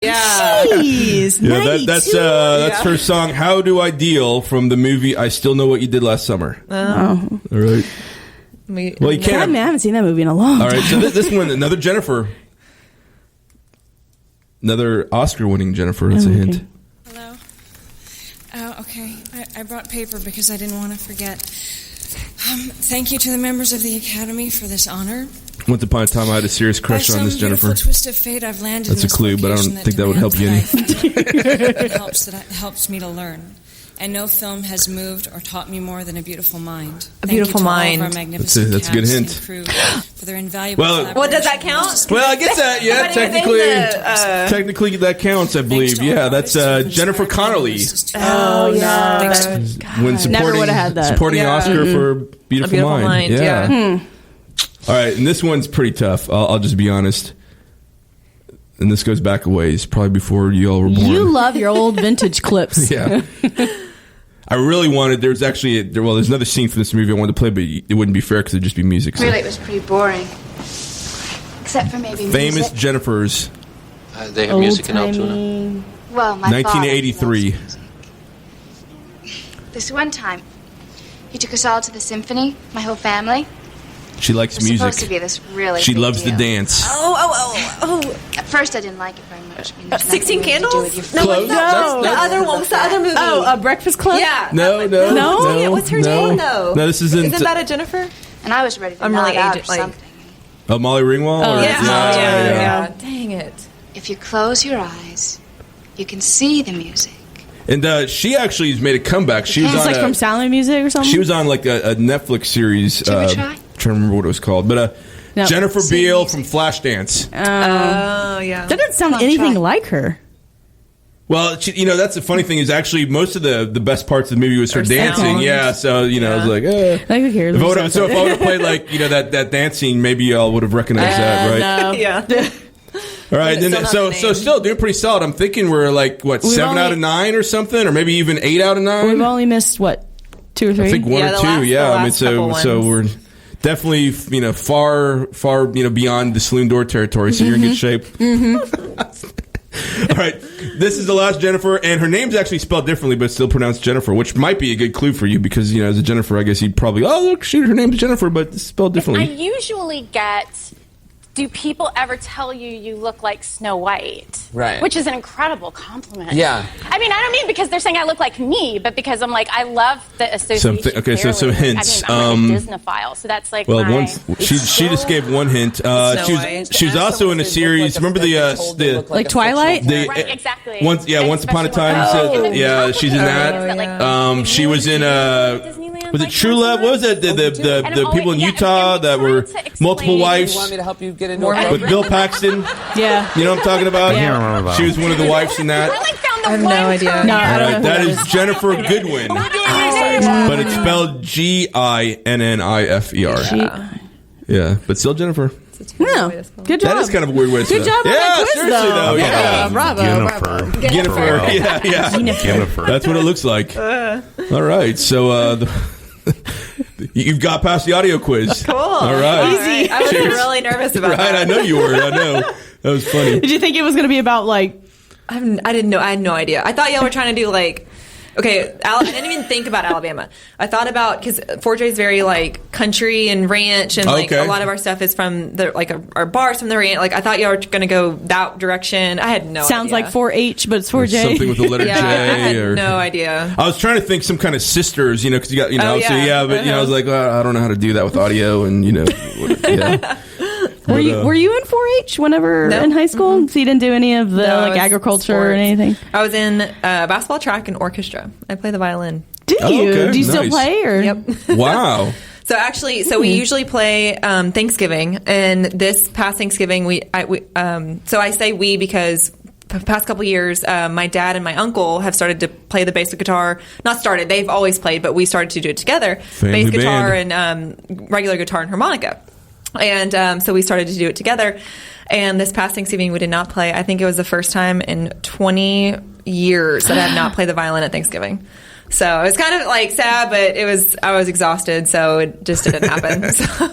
Yeah. Jeez, Yeah, that's her song, How Do I Deal, from the movie I Still Know What You Did Last Summer. Oh. All right. Well, you can't. I haven't seen that movie in a long time. All right, so this one, another Jennifer. Another Oscar-winning Jennifer. That's a hint. Hello. Okay. I brought paper because I didn't want to forget. Thank you to the members of the Academy for this honor. Once upon a time, I had a serious crush on this Jennifer. By some twist of fate, I've landed. That's a clue, but I don't think that would help you any. It helps me to learn. And no film has moved or taught me more than A Beautiful Mind. A Beautiful Mind. That's a good hint. For their invaluable does that count? Well, I guess that, yeah, technically that counts, I believe. Yeah, that's Jennifer Connelly. Oh, yeah. When Never would have had that. Supporting Oscar for Beautiful Mind. Yeah. All right, and this one's pretty tough. I'll just be honest. And this goes back a ways, probably before you all were born. You love your old vintage clips. Yeah. I really wanted, there's another scene from this movie I wanted to play, but it wouldn't be fair because it'd just be music. So. Really, it was pretty boring. Except for maybe Famous music. Jennifers. They have music in Altoona. Well, my 1983. This one time, he took us all to the symphony, my whole family. She likes It was music. supposed to be this really She big loves deal. to dance. Oh. At first, I didn't like it very much. I mean, there's 16 nothing really to do Candles? with No, your Close. the other one. What's the other movie? Oh, Breakfast Club? Yeah. No. Yeah, what's her name, though? No, this isn't. Isn't that a Jennifer? And I was ready to I'm nod really out aged, or like- something. Oh, Molly Ringwald? Oh, Or- Yeah. Dang it. If you close your eyes, you can see the music. And she actually has made a comeback. She was It's on like from Sound Music or something? She was on like a Netflix series. Did you ever try? Trying to remember what it was called, but No. Jennifer Beal from Flashdance. Oh, yeah. That doesn't sound anything like her. Well, that's the funny thing is actually most of the best parts of the movie was her Her dancing. sound. Yeah, so I was like, Like, who cares? If I would have played like that dance scene, maybe y'all would have recognized that, right? No. Yeah. All right, But then still not the so name. still doing pretty solid. I'm thinking we're like what, 7 out of 9 or something, or maybe even 8 out of 9. We've only missed, what, 2 or 3? I think 1 Yeah, or the 2. last- Yeah, the I mean, last couple so we're definitely far beyond the saloon door territory. So you're in good shape. All right, this is the last Jennifer, and her name's actually spelled differently, but still pronounced Jennifer, which might be a good clue for you because as a Jennifer, I guess you'd probably look, shoot, her name's Jennifer, but it's spelled I differently. usually get, do people ever tell you look like Snow White? Right. Which is an incredible compliment. Yeah. I mean, I don't mean because they're saying I look like me, but because I'm like, I love the association. Okay, so some hints. I mean, I'm a Disneyphile, so that's like Well, my... she just gave one hint. She was also in a series. Remember the Like Twilight? Right, exactly. Once upon a time. She's in that. She was in was it True Love? What was that? The people in Utah that were multiple wives. You want me to help you get into With Bill Paxton. Yeah. You know what I'm talking about? Yeah. She was one of the wives in that. I like found the I have one no idea. career. No, I don't know. That is Jennifer Goodwin. But it's spelled Ginnifer. Yeah, but still Jennifer. No. Good job. That is kind of a weird way to say Good job on yeah, that quiz, seriously, though. Yeah. Bravo. Jennifer. Yeah. Jennifer. That's what it looks like. All right. So you've got past the audio quiz. Cool. All right. Easy. I was Cheers. really nervous about Right. that. I know you were. I know. That was funny. Did you think it was going to be about, like... I didn't know. I had no idea. I thought y'all were trying to do like, okay, I didn't even think about Alabama. I thought about, because Fort J is very like country and ranch, and like a lot of our stuff is from the our bars from the ranch. Like I thought y'all were going to go that direction. I had no Sounds idea. like 4-H, but it's 4J. Something with the letter Yeah, J. I had or, no idea. I was trying to think some kind of sisters, because you got, but I was like, well, I don't know how to do that with audio, and yeah. Were you in 4-H whenever in high school? Mm-hmm. So you didn't do any of the No, like it's agriculture or sports. anything? I was in basketball, track, and orchestra. I play the violin. Do you? okay, Do you still nice. play? Or? Yep. Wow. So actually, we usually play Thanksgiving, and this past Thanksgiving, so I say we because past couple years, my dad and my uncle have started to play the bass guitar. Not started; they've always played, but we started to do it together. Family bass guitar band. and regular guitar and harmonica, and so we started to do it together. And this past Thanksgiving, we did not play. I think it was the first time in 20 years that I have not played the violin at Thanksgiving. So it was kind of like sad, but I was exhausted, so it just didn't happen. So,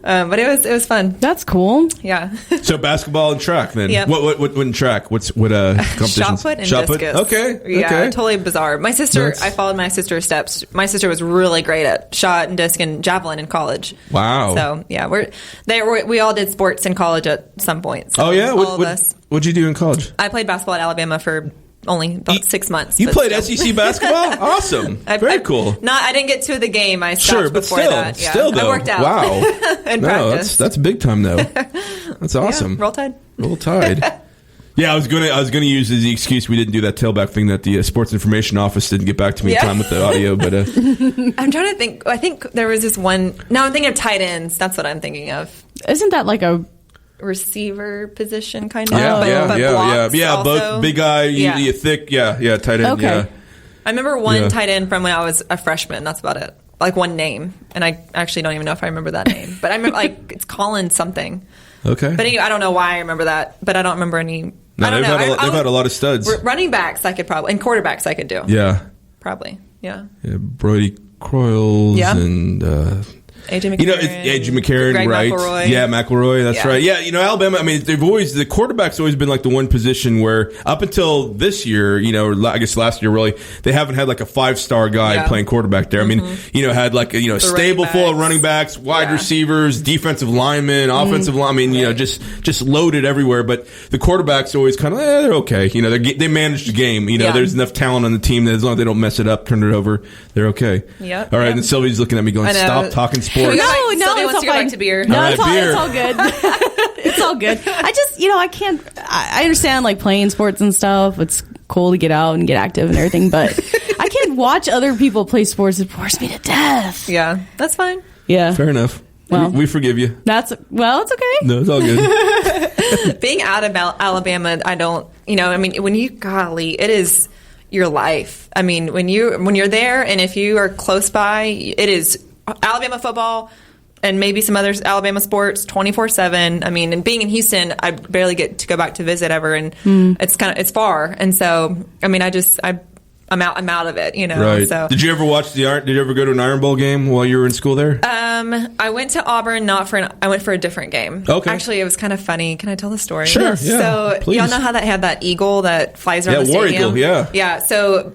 but it was fun. That's cool. Yeah. So basketball and track then. Yep. What in track? What competitions? Shot put and discus. Okay. Yeah, okay. totally bizarre. My sister, I followed my sister's steps. My sister was really great at shot and disc and javelin in college. Wow. So yeah, we all did sports in college at some point. So oh yeah. all of us. What'd you do in college? I played basketball at Alabama for only about 6 months. You played SEC basketball? Awesome. Very cool. I didn't get to the game. I stopped before that. Yeah. Still though. I worked out. Wow. in practice. That's big time though. That's awesome. Yeah, roll tide. Yeah, I was gonna use as the excuse we didn't do that tailback thing that the sports information office didn't get back to me in time with the audio. But I'm trying to think. I think there was this one. No, I'm thinking of tight ends. That's what I'm thinking of. Isn't that like a receiver position kind of? Yeah. Both big guy, you thick. Yeah, tight end. Okay. Yeah. I remember one tight end from when I was a freshman. That's about it. Like one name, and I actually don't even know if I remember that name. But I remember it's Colin something. Okay. But anyway, I don't know why I remember that. But I don't remember any. No, I don't know. They've had a lot of studs. Running backs, I could probably, and quarterbacks, I could do. Yeah. Probably. Yeah. Brody Croyles and. AJ McCarron. AJ McCarron, Greg right? McElroy. Yeah, McElroy, that's right. Yeah, Alabama, I mean, the quarterback's always been like the one position where up until this year, I guess last year really, they haven't had like a 5-star guy playing quarterback there. Mm-hmm. I mean, had like a stable full of running backs, wide receivers, defensive linemen, offensive line. I mean, just loaded everywhere. But the quarterback's always kind of, they're okay. They manage the game. There's enough talent on the team that as long as they don't mess it up, turn it over, they're okay. Yep. All right, and Sylvie's looking at me going, stop talking sports. No, Sylvie it's wants all to go fine. back to beer. No, it's beer. all good. It's all good. I just, I can't. I understand like playing sports and stuff. It's cool to get out and get active and everything, but I can't watch other people play sports. It bores me to death. Yeah, that's fine. Yeah, fair enough. Well, we forgive you. It's okay. No, it's all good. Being out of Alabama, I don't. I mean, it is your life. I mean, when you're there, and if you are close by, it is Alabama football and maybe some other Alabama sports 24/7. I mean, and being in Houston, I barely get to go back to visit ever, and it's far. And so, I mean, I'm out of it, Right. So, did you ever did you ever go to an Iron Bowl game while you were in school there? I went to Auburn, I went for a different game. Okay. Actually, it was kind of funny. Can I tell the story? Sure. Yeah, so, please. y'all know how that had that eagle that flies around the War stadium? Eagle, yeah. Yeah. So,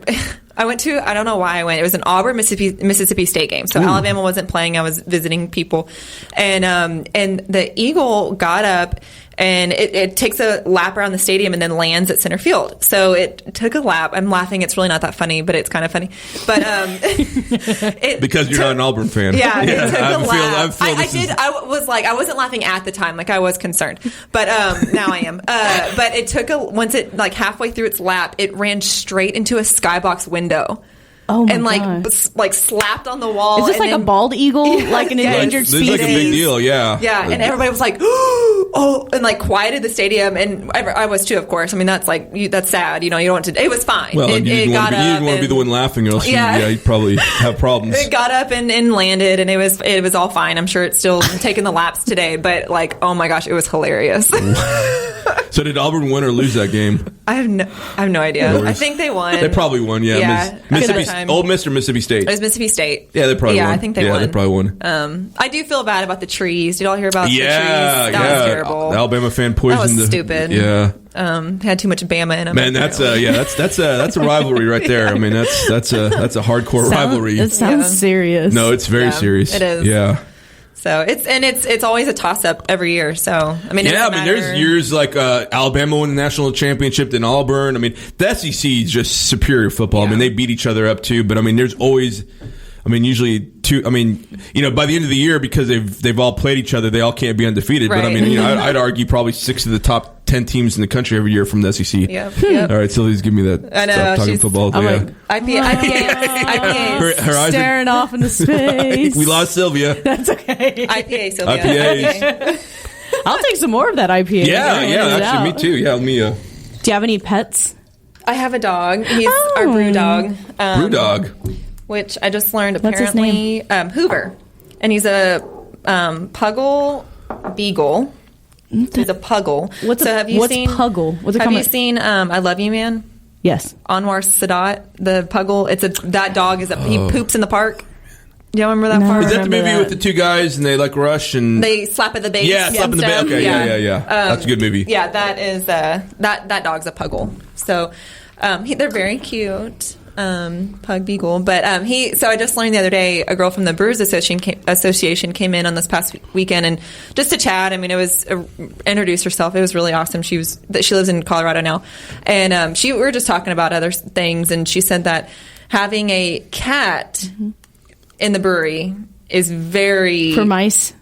I went to, I don't know why I went. It was an Auburn, Mississippi State game. So, Alabama wasn't playing. I was visiting people. And the eagle got up, and it takes a lap around the stadium and then lands at center field. So it took a lap. I'm laughing. It's really not that funny, but it's kind of funny. But because you're not an Auburn fan. Yeah, it took a lap. I wasn't laughing at the time. Like I was concerned, but now I am. But it took once it like halfway through its lap, it ran straight into a skybox window. Oh my and gosh. like slapped on the wall. Is this like a bald eagle, like an endangered species? This is like a big deal, yeah. Yeah, and everybody was like, oh, and like quieted the stadium, and I was too, of course. I mean, that's that's sad. You don't want to. It was fine. Well, you didn't want to be the one laughing, or else you'd probably have problems. It got up and landed, and it was all fine. I'm sure it's still taking the laps today, but like, oh my gosh, it was hilarious. So did Auburn win or lose that game? I have no idea. I think they won. They probably won. Yeah. Ole Miss or Mississippi State? It was Mississippi State. Yeah, they probably won. Yeah, I think they won. Yeah, they probably won. I do feel bad about the trees. Did y'all hear about the trees? That was terrible. The Alabama fan poisoned. That was stupid. Yeah. Had too much Bama in them. Man, that's a rivalry right there. I mean, that's a hardcore rivalry. It sounds serious. No, it's very serious. It is. Yeah. So it's always a toss up every year. So I mean, there's years like Alabama won the national championship, then Auburn. I mean, the SEC is just superior football. Yeah. I mean, they beat each other up too. But I mean, there's always, usually two. I mean, by the end of the year, because they've all played each other, they all can't be undefeated. Right. But I mean, I'd argue probably 6 of the top 10 teams in the country every year from the SEC. Yep. All right, Sylvie's give me that. I know. Stop talking football. I'm like, IPA. Her eyes staring off into space. We lost Sylvia. That's okay. IPA, Sylvia. IPAs. I'll take some more of that IPA. Yeah. Actually, me too. Yeah, me. Do you have any pets? I have a dog. He's our brew dog. Brew dog. Which I just learned apparently. What's his name? Hoover, and he's a Puggle Beagle. He's a Puggle. What's Puggle? What's it have you seen I Love You Man? Yes. Anwar Sadat, the Puggle. That dog he poops in the park. Do you remember that part? Is that the movie with the two guys and they like rush and they slap at the base? Yeah, slap at the base. Okay, yeah. That's a good movie. Yeah, that is that dog's a Puggle. So they're very cute. Pug Beagle, but so I just learned the other day a girl from the Brewers Association came in on this past weekend and just to chat. I mean, it was introduced herself. It was really awesome. She lives in Colorado now, and we were just talking about other things, and she said that having a cat in the brewery is very for mice.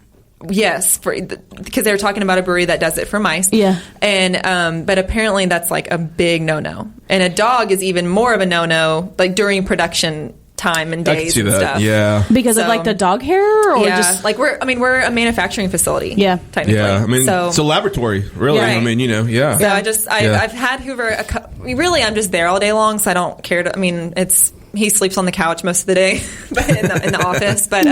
Yes, because they were talking about a brewery that does it for mice. Yeah. And but apparently that's like a big no-no. And a dog is even more of a no-no, like during production time and days I can see and that. stuff. Yeah. Because of like the dog hair or just like we're a manufacturing facility. Yeah. Technically. Yeah. I mean, it's a laboratory, really. Right. I mean, yeah. So I've had Hoover really I'm just there all day long, so I don't care he sleeps on the couch most of the day in the office, but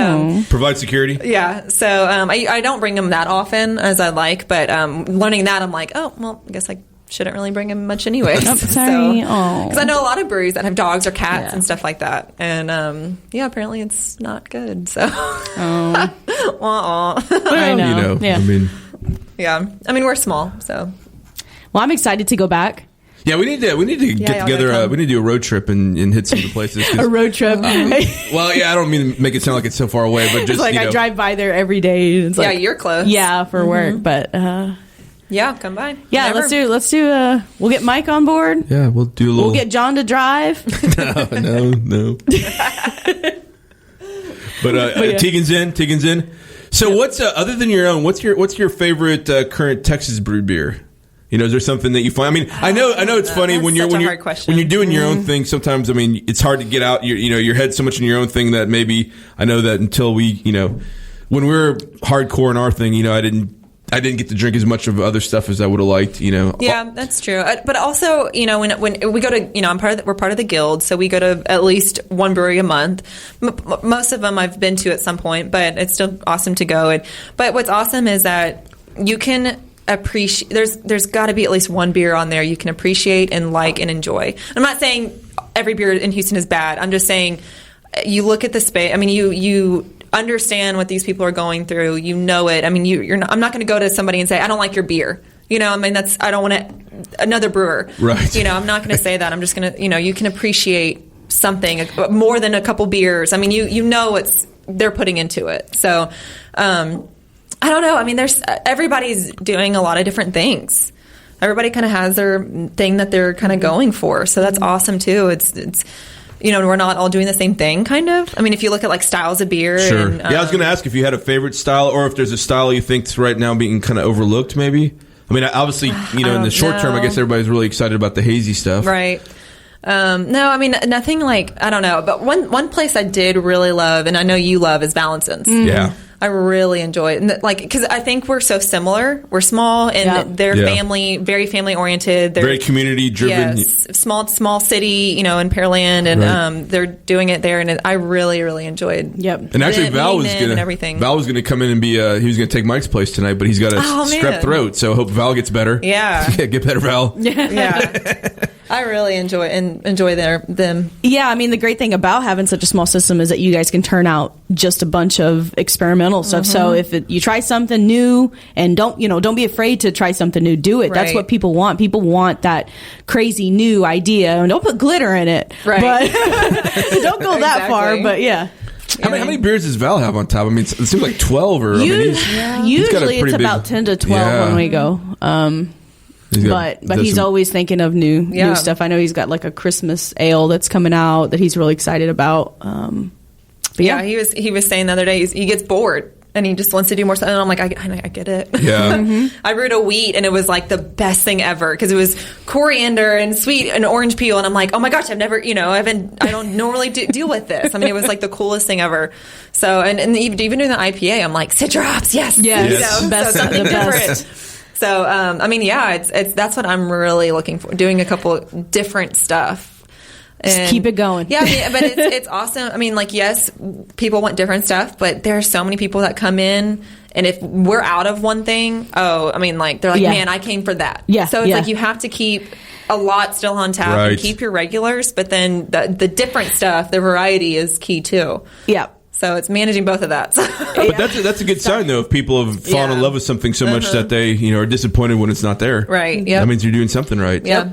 provide security. Yeah, so I don't bring him that often as I like, but learning that I'm like, oh well, I guess I shouldn't really bring him much anyway. Sorry, because I know a lot of breweries that have dogs or cats and stuff like that, and apparently it's not good. So I know. I mean, we're small, so. Well, I'm excited to go back. Yeah, we need to get together. We need to do a road trip and hit some of the places. A road trip. Well, yeah, I don't mean to make it sound like it's so far away, but just like I drive by there every day. It's like, you're close. Yeah, for work, but come by. Yeah, Whenever. let's do. We'll get Mike on board. Yeah, we'll do a little. We'll get John to drive. No. But Tegan's in. So what's other than your own? What's your favorite current Texas brewed beer? Is there something that you find? I mean, I know it's funny when you're doing your own thing. Sometimes, I mean, it's hard to get out your head so much in your own thing that maybe I know that until we, when we were hardcore in our thing, I didn't get to drink as much of other stuff as I would have liked. Yeah, that's true. But also, when we go to, we're part of the guild, so we go to at least one brewery a month. Most of them I've been to at some point, but it's still awesome to go. But what's awesome is that you can appreciate. There's got to be at least one beer on there you can appreciate and like and enjoy. I'm not saying every beer in Houston is bad. I'm just saying you look at the space. I mean, you understand what these people are going through. You know it. I mean, you're not, I'm not going to go to somebody and say I don't like your beer. I mean, I don't want another brewer. Right. I'm not going to say that. I'm just going to you can appreciate something more than a couple beers. I mean, you know what they're putting into it. So. I don't know. I mean, everybody's doing a lot of different things. Everybody kind of has their thing that they're kind of going for. So that's awesome too. It's we're not all doing the same thing, kind of. I mean, if you look at like styles of beer. Sure. And, I was going to ask if you had a favorite style or if there's a style you think's right now being kind of overlooked, maybe. I mean, obviously, in the short term, I guess everybody's really excited about the hazy stuff. Right. No, I mean, nothing like, I don't know. But one place I did really love, and I know you love, is Valentin's. Yeah. I really enjoy it. And because I think we're so similar. We're small and they're very family oriented. They're very community driven. Yes. Small city, in Pearland, and they're doing it there. And I really, really enjoed. Yep. And actually, Val was going to come in and be, he was going to take Mike's place tonight, but he's got a strep throat. So I hope Val gets better. Yeah. Get better, Val. Yeah. I really enjoy them. Yeah, I mean, the great thing about having such a small system is that you guys can turn out just a bunch of experimental stuff. So if you try something new, and don't be afraid to try something new, do it. Right. That's what people want. People want that crazy new idea, and don't put glitter in it. Right. But don't go that far. But yeah. How many beers does Val have on top? I mean, it seems like 12 or. Usually it's about 10 to 12 when we go. But he's always thinking of new stuff. I know he's got like a Christmas ale that's coming out that he's really excited about. He was saying the other day he gets bored and he just wants to do more stuff. And I'm like, I get it. Yeah. I brewed a wheat and it was like the best thing ever because it was coriander and sweet and orange peel. And I'm like, oh my gosh, I've never, I don't normally deal with this. I mean, it was like the coolest thing ever. So, and even doing the IPA, I'm like, citrops, yes. Best, so something the different. best. So, I mean, it's that's what I'm really looking for, doing a couple different stuff. Just keep it going. Yeah, I mean, but it's awesome. I mean, like, yes, people want different stuff, but there are so many people that come in, and if we're out of one thing, they're like, man, I came for that. Yeah. So it's like you have to keep a lot still on tap and keep your regulars, but then the different stuff, the variety is key too. Yeah. So it's managing both of that. But that's a good sign, though, if people have fallen in love with something so much that they, are disappointed when it's not there. Right. Yeah. That means you're doing something right. Yeah.